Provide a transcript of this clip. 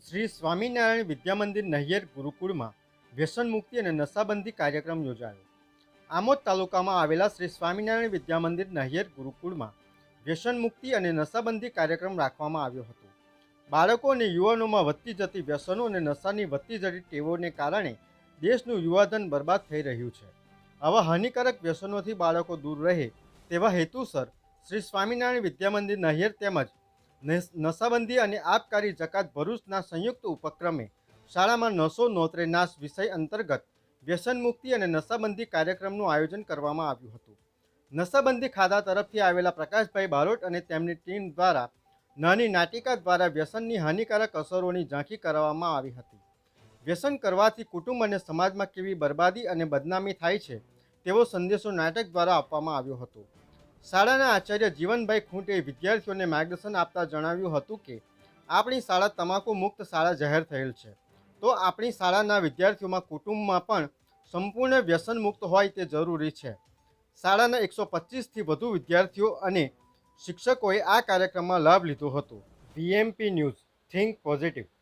શ્રી સ્વામિનારાયણ વિદ્યામંદિર નહિયર ગુરુકુળમાં વ્યસન મુક્તિ અને નશાબંધી કાર્યક્રમ યોજાયો. આમોદ તાલુકામાં આવેલા શ્રી સ્વામિનારાયણ વિદ્યામંદિર નહિયર ગુરુકુળમાં વ્યસન મુક્તિ અને નશાબંધી કાર્યક્રમ રાખવામાં આવ્યો હતો. બાળકો અને યુવાનોમાં વધતી જતી વ્યસનો અને નશાની વધતી જતી ટેવોને કારણે દેશનું યુવાધન બરબાદ થઈ રહ્યું છે. આવા હાનિકારક વ્યસનોથી બાળકો દૂર રહે તેવા હેતુસર શ્રી સ્વામિનારાયણ વિદ્યામંદિર નહિયર તેમજ નશાબંધી અને આબકારી જકાત ભરૂચના સંયુક્ત ઉપક્રમે શાળામાં નશો નોતરે નાશ વિષય અંતર્ગત વ્યસન મુક્તિ અને નશાબંધી કાર્યક્રમનું આયોજન કરવામાં આવ્યું હતું. નશાબંધી ખાતા તરફથી આવેલા પ્રકાશભાઈ બારોટ અને તેમની ટીમ દ્વારા નાની નાટિકા દ્વારા વ્યસનની હાનિકારક અસરોની ઝાંખી કરવામાં આવી હતી. વ્યસન કરવાથી કુટુંબ અને સમાજમાં કેવી બરબાદી અને બદનામી થાય છે તેવો સંદેશો નાટક દ્વારા આપવામાં આવ્યો હતો. શાળાના આચાર્ય જીવનભાઈ ખૂંટે વિદ્યાર્થીઓને માર્ગદર્શન આપતા જણાવ્યું હતું કે આપણી શાળા તમાકુ મુક્ત શાળા જાહેર થયેલ છે, તો આપણી શાળાના વિદ્યાર્થીઓમાં કુટુંબમાં પણ સંપૂર્ણ વ્યસન મુક્ત હોય તે જરૂરી છે. શાળાના 125થી વધુ વિદ્યાર્થીઓ અને શિક્ષકોએ આ કાર્યક્રમમાં લાભ લીધો હતો. VMP news, think positive.